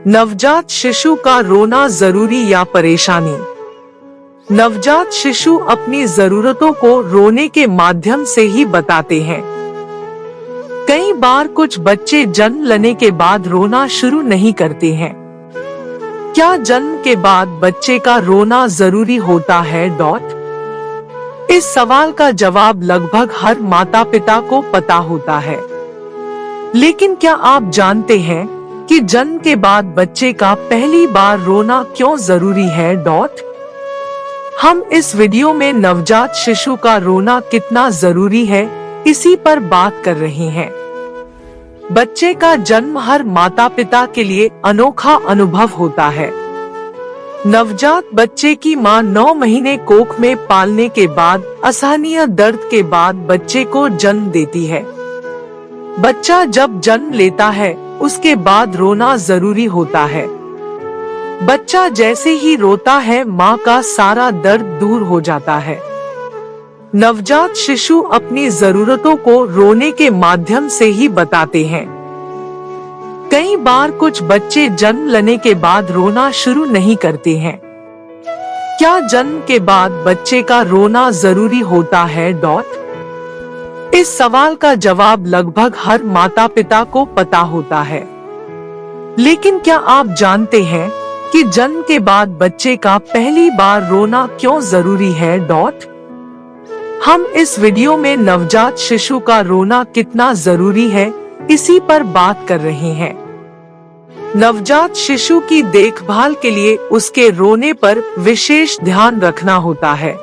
नवजात शिशु का रोना जरूरी या परेशानी। नवजात शिशु अपनी जरूरतों को रोने के माध्यम से ही बताते हैं। कई बार कुछ बच्चे जन्म लेने के बाद रोना शुरू नहीं करते हैं। क्या जन्म के बाद बच्चे का रोना जरूरी होता है? इस सवाल का जवाब लगभग हर माता पिता को पता होता है, लेकिन क्या आप जानते हैं कि जन्म के बाद बच्चे का पहली बार रोना क्यों जरूरी है? हम इस वीडियो में नवजात शिशु का रोना कितना जरूरी है, इसी पर बात कर रहे हैं। बच्चे का जन्म हर माता पिता के लिए अनोखा अनुभव होता है। नवजात बच्चे की मां 9 महीने कोख में पालने के बाद असहनीय दर्द के बाद बच्चे को जन्म देती है। बच्चा जब जन्म लेता है उसके बाद रोना जरूरी होता है। बच्चा जैसे ही रोता है माँ का सारा दर्द दूर हो जाता है। नवजात शिशु अपनी जरूरतों को रोने के माध्यम से ही बताते हैं। कई बार कुछ बच्चे जन्म लेने के बाद रोना शुरू नहीं करते हैं। क्या जन्म के बाद बच्चे का रोना जरूरी होता है? इस सवाल का जवाब लगभग हर माता पिता को पता होता है, लेकिन क्या आप जानते हैं कि जन्म के बाद बच्चे का पहली बार रोना क्यों जरूरी है? हम इस वीडियो में नवजात शिशु का रोना कितना जरूरी है, इसी पर बात कर रहे हैं। नवजात शिशु की देखभाल के लिए उसके रोने पर विशेष ध्यान रखना होता है।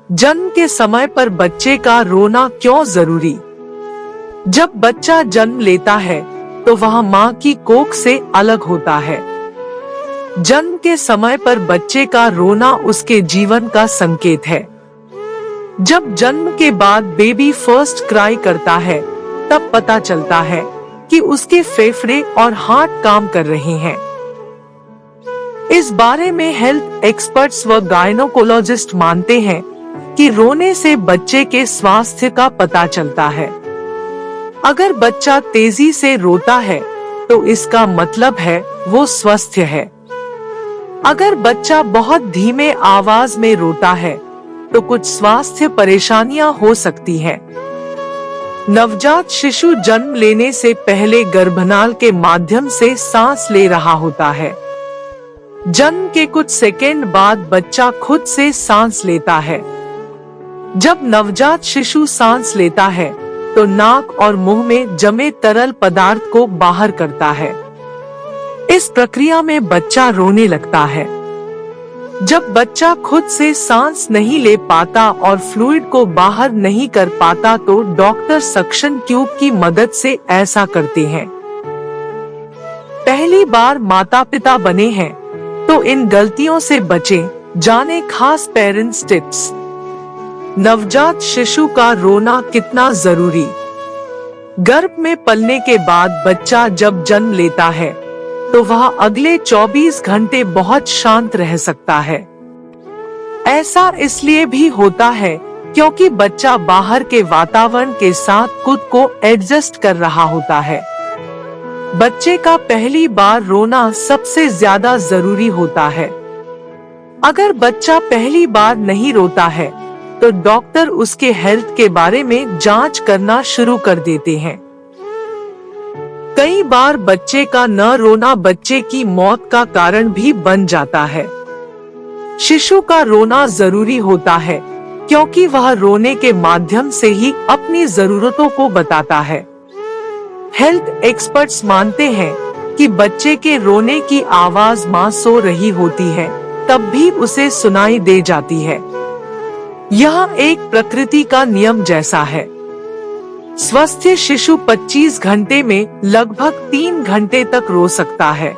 जन्म के समय पर बच्चे का रोना क्यों जरूरी? जब बच्चा जन्म लेता है तो वह माँ की कोख से अलग होता है। जन्म के समय पर बच्चे का रोना उसके जीवन का संकेत है। जब जन्म के बाद बेबी फर्स्ट क्राई करता है तब पता चलता है कि उसके फेफड़े और हार्ट काम कर रहे हैं। इस बारे में हेल्थ एक्सपर्ट्स व गायनोकोलॉजिस्ट मानते हैं कि रोने से बच्चे के स्वास्थ्य का पता चलता है। अगर बच्चा तेजी से रोता है तो इसका मतलब है वो स्वस्थ है। अगर बच्चा बहुत धीमे आवाज में रोता है तो कुछ स्वास्थ्य परेशानियां हो सकती हैं। नवजात शिशु जन्म लेने से पहले गर्भनाल के माध्यम से सांस ले रहा होता है। जन्म के कुछ सेकंड बाद बच्चा खुद से सांस लेता है। जब नवजात शिशु सांस लेता है तो नाक और मुंह में जमे तरल पदार्थ को बाहर करता है। इस प्रक्रिया में बच्चा रोने लगता है। जब बच्चा खुद से सांस नहीं ले पाता और फ्लूइड को बाहर नहीं कर पाता तो डॉक्टर सक्शन ट्यूब की मदद से ऐसा करते हैं। पहली बार माता पिता बने हैं तो इन गलतियों से बचें। जाने खास पेरेंट्स टिप्स। नवजात शिशु का रोना कितना जरूरी? गर्भ में पलने के बाद बच्चा जब जन्म लेता है तो वह अगले 24 घंटे बहुत शांत रह सकता है। ऐसा इसलिए भी होता है क्योंकि बच्चा बाहर के वातावरण के साथ खुद को एडजस्ट कर रहा होता है। बच्चे का पहली बार रोना सबसे ज्यादा जरूरी होता है। अगर बच्चा पहली बार नहीं रोता है तो डॉक्टर उसके हेल्थ के बारे में जांच करना शुरू कर देते हैं। कई बार बच्चे का न रोना बच्चे की मौत का कारण भी बन जाता है। शिशु का रोना जरूरी होता है क्योंकि वह रोने के माध्यम से ही अपनी जरूरतों को बताता है। हेल्थ एक्सपर्ट्स मानते हैं कि बच्चे के रोने की आवाज मां सो रही होती है तब भी उसे सुनाई दे जाती है। यह एक प्रकृति का नियम जैसा है। स्वस्थ शिशु 25 घंटे में लगभग 3 घंटे तक रो सकता है।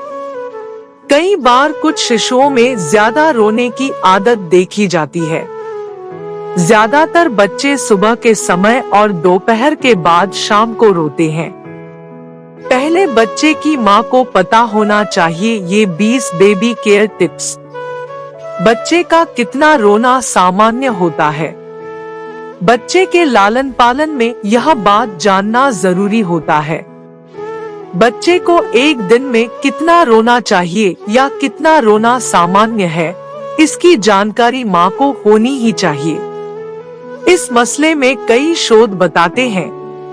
कई बार कुछ शिशुओं में ज्यादा रोने की आदत देखी जाती है। ज्यादातर बच्चे सुबह के समय और दोपहर के बाद शाम को रोते हैं। पहले बच्चे की मां को पता होना चाहिए ये 20 बेबी केयर टिप्स। बच्चे का कितना रोना सामान्य होता है? बच्चे के लालन पालन में यह बात जानना जरूरी होता है। बच्चे को एक दिन में कितना रोना चाहिए या कितना रोना सामान्य है, इसकी जानकारी माँ को होनी ही चाहिए। इस मसले में कई शोध बताते हैं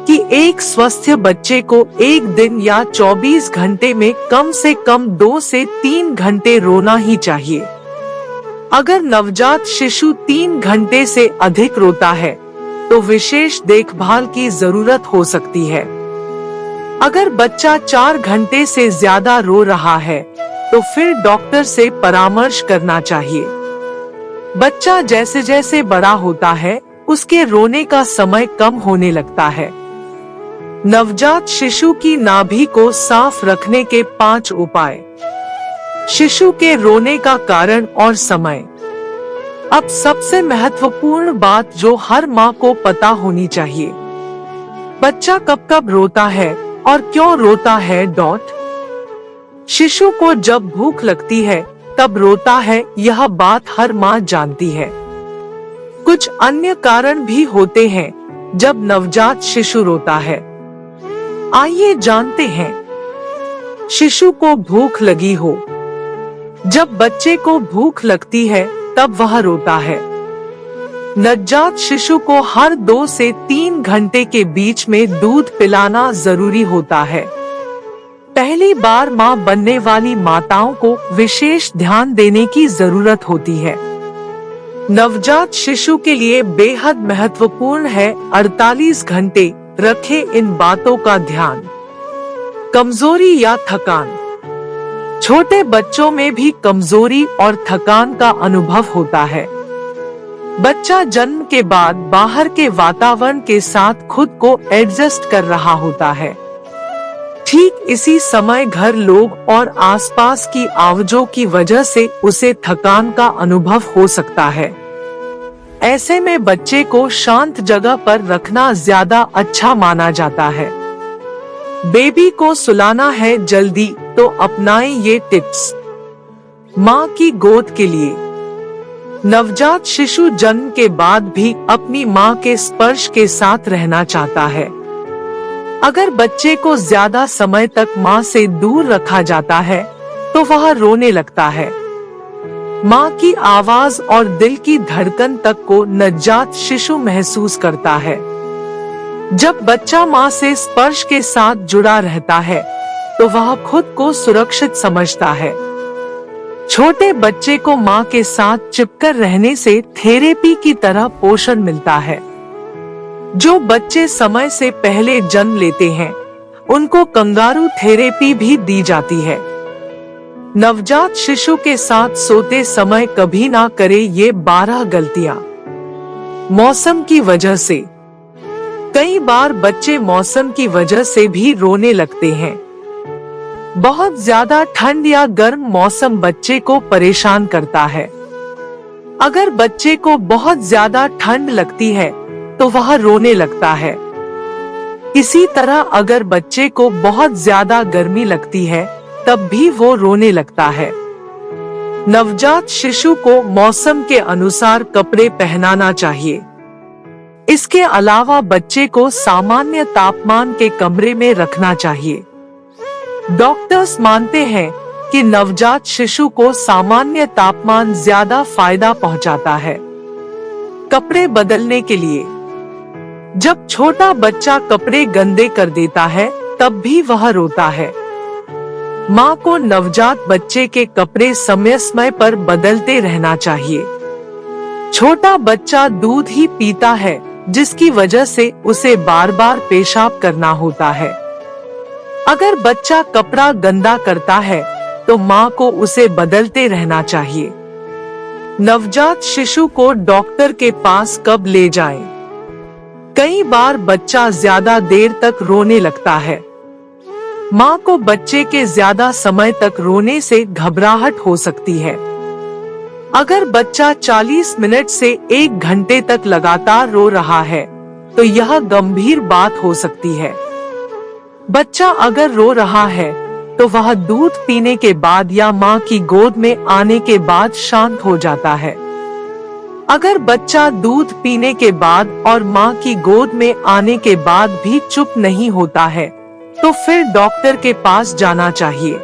कि एक स्वस्थ बच्चे को एक दिन या 24 घंटे में कम से कम 2 से 3 घंटे रोना ही चाहिए। अगर नवजात शिशु 3 घंटे से अधिक रोता है तो विशेष देखभाल की जरूरत हो सकती है। अगर बच्चा 4 घंटे से ज्यादा रो रहा है तो फिर डॉक्टर से परामर्श करना चाहिए। बच्चा जैसे जैसे बड़ा होता है उसके रोने का समय कम होने लगता है। नवजात शिशु की नाभि को साफ रखने के 5 उपाय। शिशु के रोने का कारण और समय। अब सबसे महत्वपूर्ण बात जो हर माँ को पता होनी चाहिए, बच्चा कब कब रोता है और क्यों रोता है। शिशु को जब भूख लगती है तब रोता है, यह बात हर माँ जानती है। कुछ अन्य कारण भी होते हैं जब नवजात शिशु रोता है। आइए जानते हैं। शिशु को भूख लगी हो। जब बच्चे को भूख लगती है तब वह रोता है। नवजात शिशु को हर 2 से 3 घंटे के बीच में दूध पिलाना जरूरी होता है। पहली बार माँ बनने वाली माताओं को विशेष ध्यान देने की जरूरत होती है। नवजात शिशु के लिए बेहद महत्वपूर्ण है 48 घंटे रखें इन बातों का ध्यान। कमजोरी या थकान। छोटे बच्चों में भी कमजोरी और थकान का अनुभव होता है। बच्चा जन्म के बाद बाहर के वातावरण के साथ खुद को एडजस्ट कर रहा होता है। ठीक इसी समय घर लोग और आसपास की आवाजों की वजह से उसे थकान का अनुभव हो सकता है। ऐसे में बच्चे को शांत जगह पर रखना ज्यादा अच्छा माना जाता है। बेबी को सुलाना है जल्दी तो अपनाएं ये टिप्स। माँ की गोद के लिए। नवजात शिशु जन्म के बाद भी अपनी माँ के स्पर्श के साथ रहना चाहता है। अगर बच्चे को ज्यादा समय तक माँ से दूर रखा जाता है तो वह रोने लगता है। माँ की आवाज और दिल की धड़कन तक को नवजात शिशु महसूस करता है। जब बच्चा माँ से स्पर्श के साथ जुड़ा रहता है तो वह खुद को सुरक्षित समझता है। छोटे बच्चे को माँ के साथ चिपकर रहने से थेरेपी की तरह पोषण मिलता है। जो बच्चे समय से पहले जन्म लेते हैं उनको कंगारू थेरेपी भी दी जाती है। नवजात शिशु के साथ सोते समय कभी ना करे ये 12 गलतियां। मौसम की वजह से। कई बार बच्चे मौसम की वजह से भी रोने लगते हैं। बहुत ज्यादा ठंड या गर्म मौसम बच्चे को परेशान करता है। अगर बच्चे को बहुत ज्यादा ठंड लगती है तो वह रोने लगता है। इसी तरह अगर बच्चे को बहुत ज्यादा गर्मी लगती है तब भी वो रोने लगता है। नवजात शिशु को मौसम के अनुसार कपड़े पहनाना चाहिए। इसके अलावा बच्चे को सामान्य तापमान के कमरे में रखना चाहिए। डॉक्टर्स मानते हैं कि नवजात शिशु को सामान्य तापमान ज्यादा फायदा पहुंचाता है। कपड़े बदलने के लिए। जब छोटा बच्चा कपड़े गंदे कर देता है तब भी वह रोता है। माँ को नवजात बच्चे के कपड़े समय समय पर बदलते रहना चाहिए। छोटा बच्चा दूध ही पीता है जिसकी वजह से उसे बार बार पेशाब करना होता है। अगर बच्चा कपड़ा गंदा करता है तो माँ को उसे बदलते रहना चाहिए। नवजात शिशु को डॉक्टर के पास कब ले जाएं? कई बार बच्चा ज्यादा देर तक रोने लगता है। माँ को बच्चे के ज्यादा समय तक रोने से घबराहट हो सकती है। अगर बच्चा 40 मिनट से 1 घंटे तक लगातार रो रहा है तो यह गंभीर बात हो सकती है। बच्चा अगर रो रहा है तो वह दूध पीने के बाद या माँ की गोद में आने के बाद शांत हो जाता है। अगर बच्चा दूध पीने के बाद और माँ की गोद में आने के बाद भी चुप नहीं होता है तो फिर डॉक्टर के पास जाना चाहिए।